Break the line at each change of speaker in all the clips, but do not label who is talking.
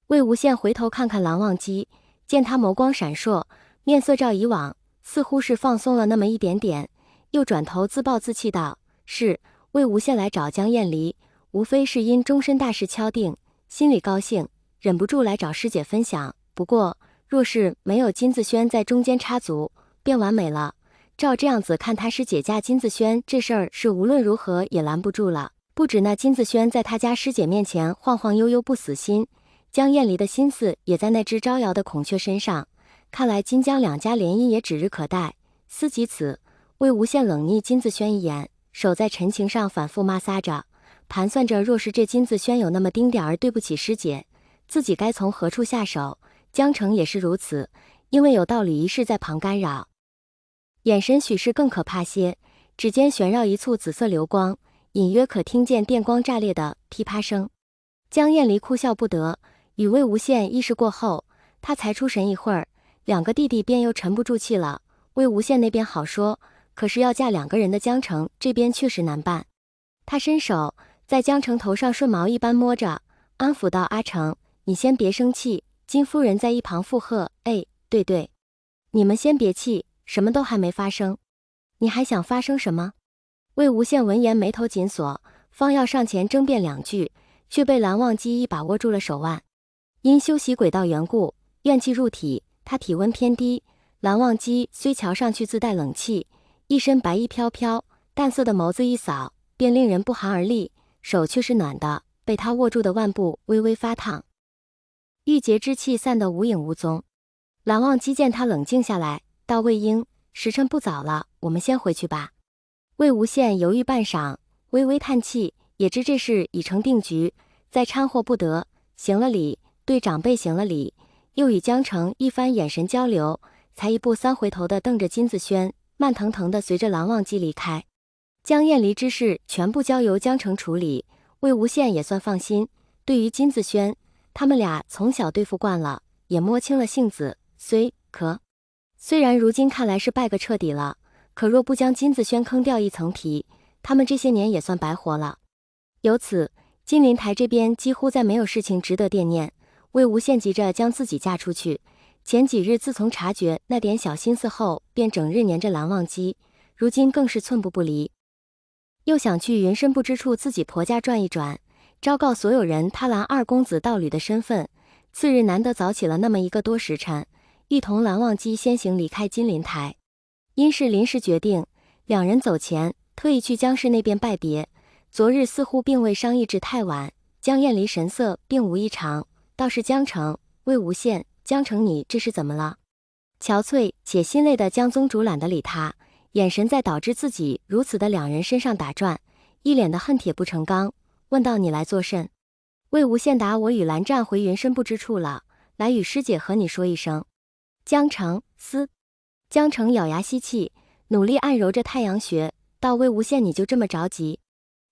魏无羡回头看看蓝忘机，见他眸光闪烁，面色照以往，似乎是放松了那么一点点，又转头自暴自弃道：“是，魏无羡来找江厌离，无非是因终身大事敲定，心里高兴，忍不住来找师姐分享。不过，若是没有金子轩在中间插足，便完美了。照这样子看，他师姐嫁金子轩这事儿是无论如何也拦不住了。不止那金子轩在他家师姐面前晃晃悠悠不死心，江厌离的心思也在那只招摇的孔雀身上。看来金江两家联姻也指日可待。思及此，魏无羡冷睨金子轩一眼，手在陈情上反复摩挲着，盘算着若是这金子轩有那么丁点儿对不起师姐，自己该从何处下手。江城也是如此，因为有道理一事在旁干扰。眼神许是更可怕些，指尖旋绕一簇紫色流光，隐约可听见电光炸裂的噼啪声。江厌离哭笑不得，与魏无羡议事过后，他才出神一会儿，两个弟弟便又沉不住气了。魏无羡那边好说，可是要嫁两个人的江城这边确实难办。他伸手在江城头上顺毛一般摸着，安抚道：“阿成，你先别生气。”金夫人在一旁附和：“哎，对对，你们先别气，什么都还没发生。你还想发生什么？”魏无羡闻言眉头紧锁，方要上前争辩两句，却被蓝忘机一把握住了手腕。因修习鬼道缘故，怨气入体，他体温偏低。蓝忘机虽瞧上去自带冷气，一身白衣飘飘，淡色的眸子一扫，便令人不寒而栗，手却是暖的，被他握住的腕部微微发烫。郁结之气散得无影无踪。蓝忘机见他冷静下来，道：“魏婴，时辰不早了，我们先回去吧。”魏无羡犹豫半晌，微微叹气，也知这事已成定局，再掺和不得，行了礼，对长辈行了礼，又与江城一番眼神交流，才一步三回头的瞪着金子轩，慢腾腾的随着蓝忘机离开。江厌离之事全部交由江城处理，魏无羡也算放心。对于金子轩，他们俩从小对付惯了，也摸清了性子，虽然如今看来是败个彻底了，可若不将金子轩坑掉一层皮，他们这些年也算白活了。由此，金陵台这边几乎再没有事情值得惦念。魏无羡急着将自己嫁出去，前几日自从察觉那点小心思后，便整日黏着蓝忘机，如今更是寸步不离。又想去云深不知处自己婆家转一转，昭告所有人他蓝二公子道侣的身份。次日难得早起了那么一个多时辰，一同蓝忘机先行离开金陵台。因是临时决定，两人走前特意去江氏那边拜别。昨日似乎并未商议至太晚，江厌离神色并无异常，倒是江城、魏无羡：“江城，你这是怎么了？”憔悴且心累的江宗主懒得理他，眼神在导致自己如此的两人身上打转，一脸的恨铁不成钢，问道：“你来作甚？”魏无羡答：“我与蓝湛回云深不知处了，来与师姐和你说一声。”江城江城咬牙吸气，努力按揉着太阳穴，道：“魏无羡，你就这么着急？”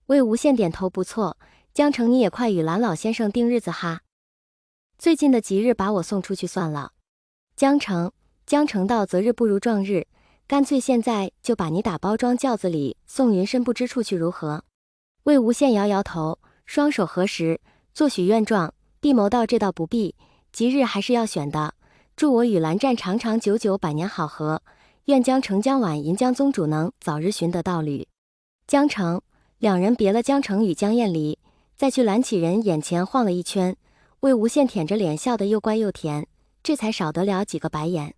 魏无羡点头：“不错，江城你也快与蓝老先生定日子哈。最近的吉日把我送出去算了。”江城道：“择日不如撞日，干脆现在就把你打包装轿子里送云深不知处去如何？”魏无羡摇摇头，双手合十，作许愿状，闭眸道：“这倒不必，吉日还是要选的。祝我与蓝湛长长久久，百年好合。愿江城江晚银江宗主能早日寻得道侣。”江城两人别了江城与江厌离，再去蓝启仁眼前晃了一圈。魏无羡舔着脸笑得又乖又甜，这才少得了几个白眼。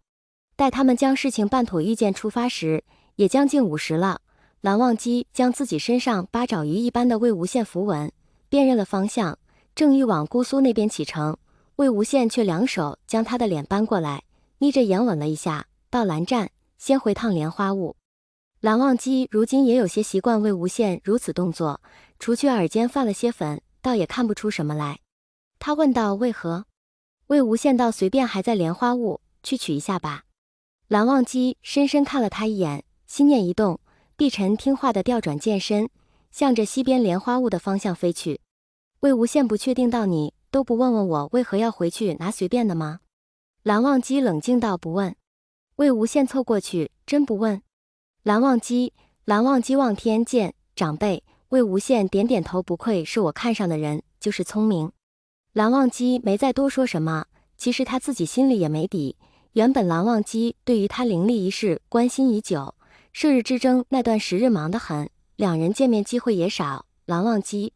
待他们将事情办妥，御剑出发时，也将近50了。蓝忘机将自己身上八爪鱼一般的魏无羡扶稳，辨认了方向，正欲往姑苏那边启程，魏无羡却两手将他的脸扳过来，眯着眼吻了一下，道：“蓝湛，先回趟莲花坞。”蓝忘机如今也有些习惯魏无羡如此动作，除去耳尖泛了些粉，倒也看不出什么来。他问道：“为何？”魏无羡道：“随便还在莲花坞，去取一下吧。”蓝忘机深深看了他一眼，心念一动，碧晨听话的调转剑身，向着西边莲花坞的方向飞去。魏无羡不确定道：“你都不问问我为何要回去拿随便的吗？”蓝忘机冷静道：“不问。”魏无羡凑过去：“真不问？”蓝忘机望天见长辈。魏无羡点点头：“不愧是我看上的人，就是聪明。”蓝忘机没再多说什么，其实他自己心里也没底。原本蓝忘机对于他灵力一事关心已久，射日之争那段时日忙得很，两人见面机会也少。蓝忘机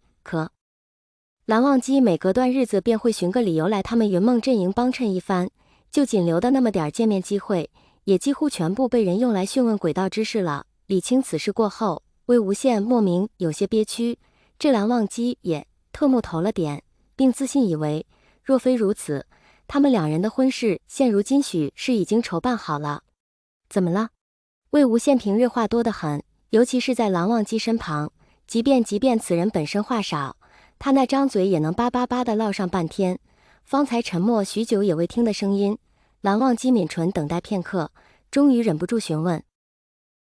每隔段日子便会寻个理由来他们云梦阵营帮衬一番，就仅留的那么点见面机会，也几乎全部被人用来讯问轨道之事了。理清此事过后，魏无羡莫名有些憋屈，这蓝忘机也特木头了点，并自信以为，若非如此，他们两人的婚事现如今许是已经筹办好了。怎么了？魏无羡平日话多得很，尤其是在蓝忘机身旁，即便此人本身话少，他那张嘴也能叭叭叭地唠上半天。方才沉默许久也未听的声音，蓝忘机抿唇等待片刻，终于忍不住询问：